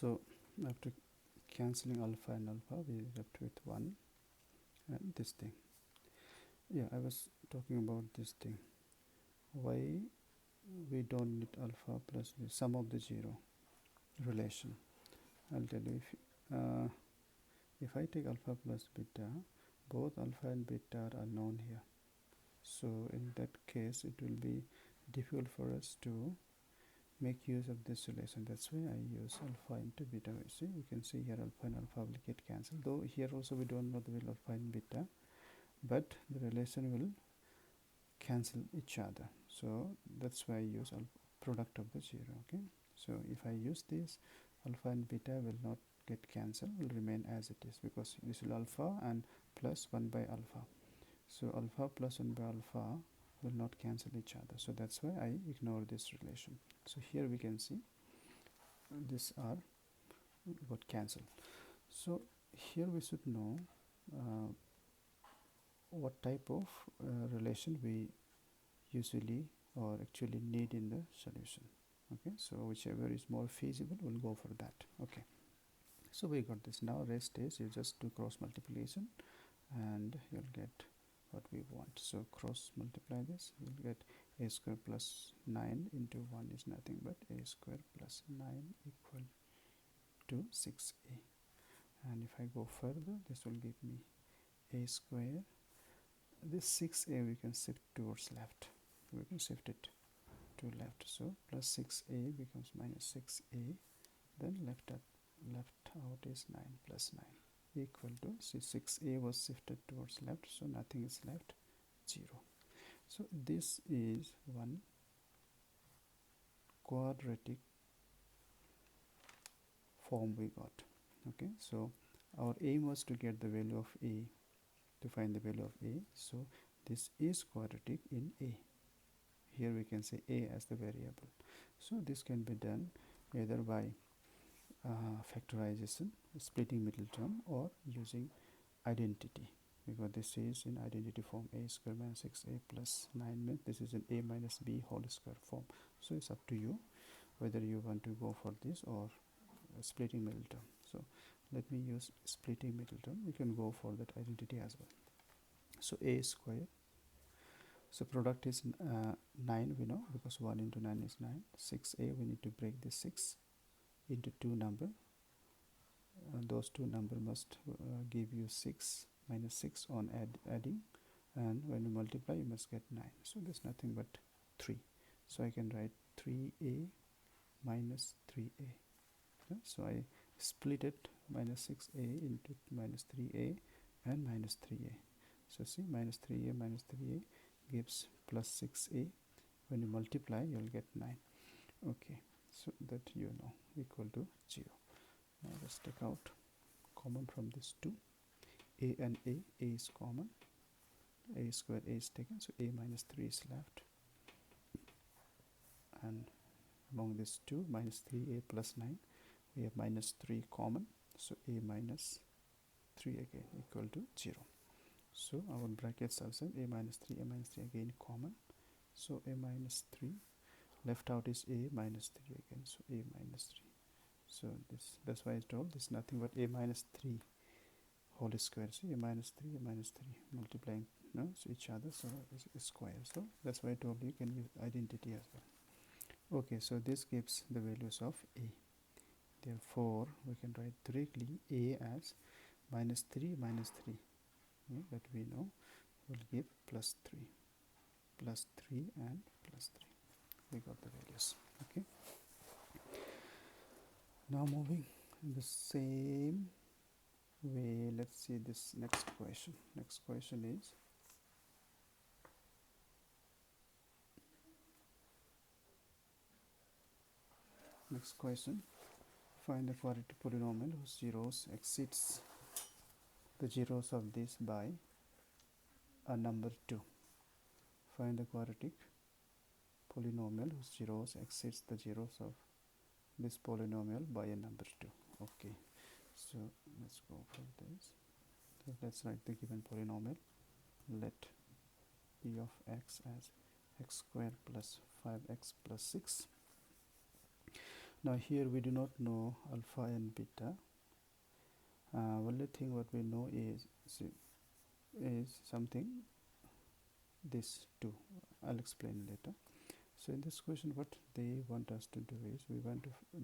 So after cancelling alpha and alpha, we are left with 1 and this thing. Yeah, I was talking about this thing. Why we don't need alpha plus the sum of the 0 relation. I'll tell you. If I take alpha plus beta, both alpha and beta are known here. So in that case, it will be difficult for us to make use of this relation. That's why I use alpha into beta. See, you can see here alpha and alpha will get cancelled. Though here also we don't know the value of alpha and beta, but the relation will cancel each other. So that's why I use product of the 0. Okay. So if I use this, alpha and beta will not get cancelled, will remain as it is, because this is alpha and plus 1 by alpha. So alpha plus 1 by alpha will not cancel each other. So that's why I ignore this relation. So here we can see this r got cancelled. So here we should know what type of relation we usually or actually need in the solution. Okay, so whichever is more feasible, we'll go for that. Okay, so we got this. Now rest is you just do cross multiplication and you'll get what we want. So cross multiply this, you'll get a square plus 9 into 1 is nothing but a square plus 9 equal to 6a. And if I go further, this will give me a square. This 6a we can shift towards left. We can shift it to left. So plus 6a becomes minus 6a. Then left out is 9 plus 9 equal to, see, 6a was shifted towards left, so nothing is left, 0. So this is one quadratic form we got. Okay, so our aim was to get the value of a, to find the value of a. So this is quadratic in a. Here we can say a as the variable. So this can be done either by factorization, splitting middle term, or using identity, because this is in identity form. A square minus 6a plus 9 means this is an a minus b whole square form. So it's up to you whether you want to go for this or splitting middle term. So let me use splitting middle term. You can go for that identity as well. So a square, so product is 9, we know, because 1 into 9 is 9. 6a, we need to break this 6 into 2 number. Those 2 number must give you 6 minus 6 on adding, and when you multiply you must get 9. So there's nothing but 3. So I can write 3a minus 3a. Okay? So I split it, minus 6a into minus 3a and minus 3a. So see, minus 3a gives plus 6a. When you multiply you'll get 9. Okay, so that you know, equal to 0. Now let's take out common from this 2. A and a is common. A square a is taken, so a minus 3 is left. And among these 2, minus 3a plus 9, we have minus 3 common. So a minus 3 again equal to 0. So our brackets are same, a minus 3 again common. So a minus 3, left out is a minus 3 again, so a minus 3. So that's why I told this nothing but a minus 3 whole square. See, a minus 3 multiplying so each other, so it's square. So that's why I told you can use identity as well. Okay, so this gives the values of a. Therefore we can write directly a as minus 3 that we know will give plus 3 and plus 3. We got the values. Okay, now moving in the same way, let's see this next question. Next question is find the quadratic polynomial whose zeros exceeds the zeros of this by a number 2. Find the quadratic polynomial whose zeros exceeds the zeros of this polynomial by a number 2. Okay, so let's go for this. So let's write the given polynomial. Let e of x as x squared plus 5x plus 6. Now here we do not know alpha and beta. Only thing what we know is something this 2. I'll explain later. So in this question what they want us to do is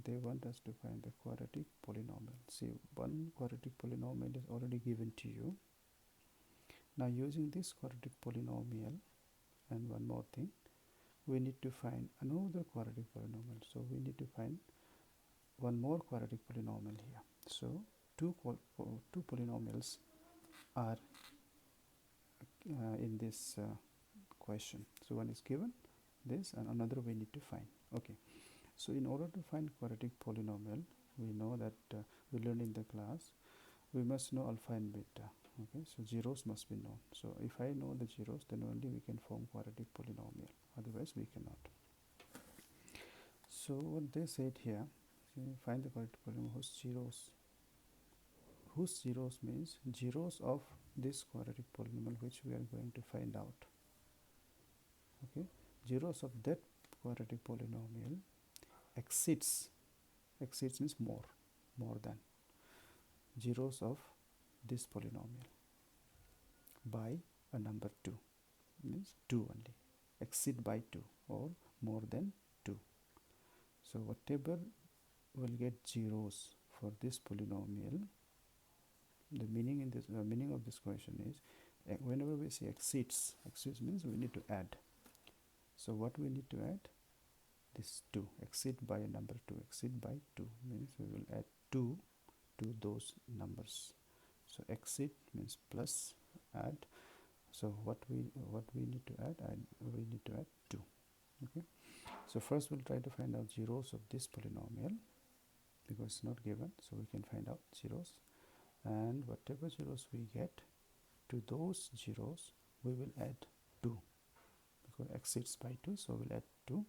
they want us to find the quadratic polynomial. See, one quadratic polynomial is already given to you. Now using this quadratic polynomial and one more thing, we need to find another quadratic polynomial. So we need to find one more quadratic polynomial here. So two polynomials are in this question. So one is given this and another we need to find. Okay, so in order to find quadratic polynomial, we know that we learned in the class we must know alpha and beta. Okay, so zeros must be known. So if I know the zeros, then only we can form quadratic polynomial, otherwise we cannot. So what they said here, find the quadratic polynomial whose zeros means zeros of this quadratic polynomial which we are going to find out. Okay, zeros of that quadratic polynomial exceeds means more than zeros of this polynomial by a number 2, means 2 only, exceed by 2 or more than 2. So whatever will get zeros for this polynomial, the meaning in this meaning of this question is whenever we say exceeds means we need to add. So what we need to add? This 2, exceed by a number 2, exceed by 2 means we will add 2 to those numbers. So exceed means plus, add. So what we need to add? We need to add 2. Okay, so first we'll try to find out zeros of this polynomial because it's not given, so we can find out zeros, and whatever zeros we get, to those zeros we will add 2 because exceeds by 2, so we'll add 2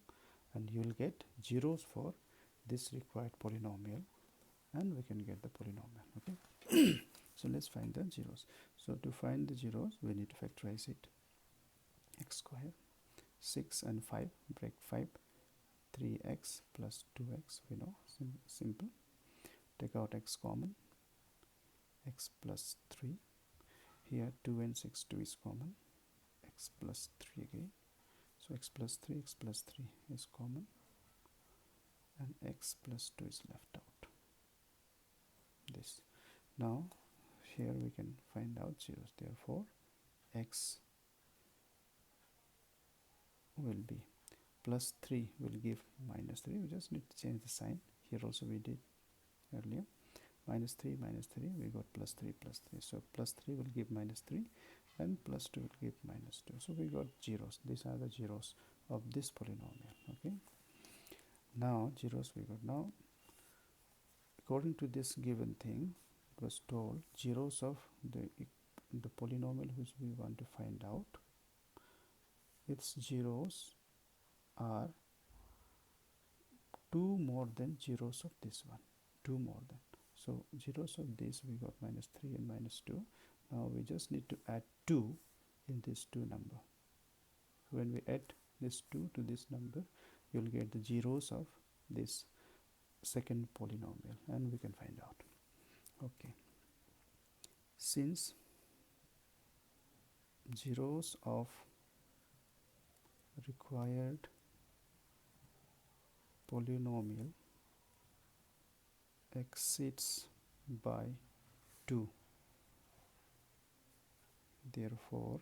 and you will get zeros for this required polynomial and we can get the polynomial. Okay, so let's find the zeros. So to find the zeros we need to factorize it. X square, 6 and 5, break 5, 3x plus 2x, we know, simple. Take out x common, x plus 3. Here 2 and 6, 2 is common, x plus 3 again. So x plus 3 is common and x plus 2 is left out. This. Now here we can find out zeros. Therefore x will be plus 3 will give minus 3. We just need to change the sign. Here also we did earlier. Minus 3, we got plus 3, plus 3. So plus 3 will give minus 3 and plus 2 will give minus 2. So we got zeros. These are the zeros of this polynomial. Okay. Now zeros we got. Now according to this given thing, it was told zeros of the polynomial which we want to find out, its zeros are 2 more than zeros of this one. 2 more than. So zeros of this we got minus 3 and minus 2. Now we just need to add 2 in this 2 number. When we add this 2 to this number, you will get the zeros of this second polynomial and we can find out. Okay, since zeros of required polynomial exceeds by 2, therefore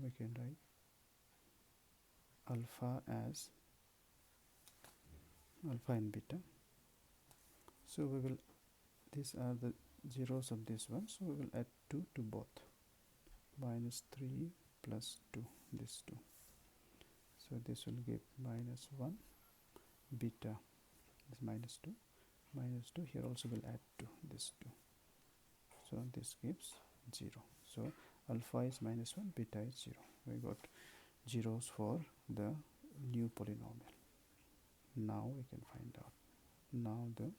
we can write alpha as alpha and beta. So we will, these are the zeros of this one, so we will add 2 to both. Minus 3 plus 2, this 2. So this will give minus 1, beta is minus 2, here also will add 2, this 2. So this gives 0. So alpha is minus 1, beta is 0. We got zeros for the new polynomial. Now we can find out. Now the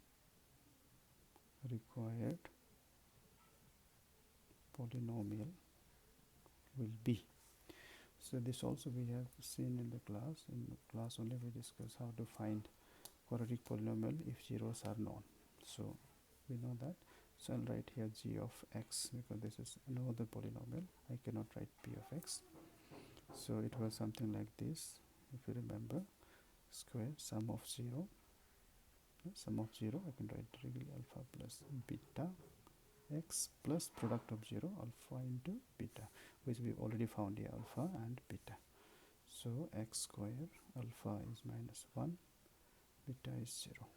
required polynomial will be. So this also we have seen in the class. In the class only we discuss how to find quadratic polynomial if zeros are known. So we know that. So I'll write here g of x because this is another polynomial. I cannot write p of x. So it was something like this, if you remember. Square sum of 0, I can write directly alpha plus beta x plus product of 0 alpha into beta, which we've already found here, alpha and beta. So x square alpha is minus 1, beta is 0.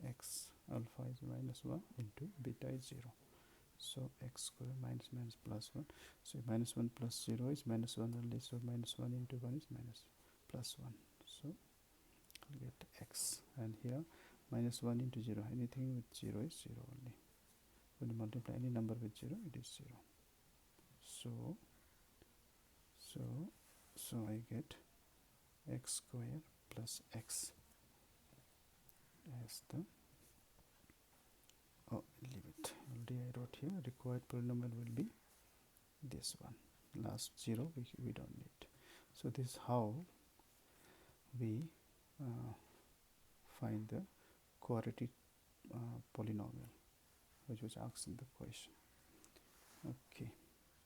X alpha is minus 1 into beta is 0. So x square minus minus plus 1. So minus 1 plus 0 is minus 1 only. So minus 1 into 1 is minus plus 1. So I'll get x. And here minus 1 into 0. Anything with 0 is 0 only. When you multiply any number with 0, it is 0. So I get x square plus x as the, leave it. Already I wrote here, required polynomial will be this one. Last 0 we don't need. So this is how we find the quadratic polynomial which was asked in the question. Okay.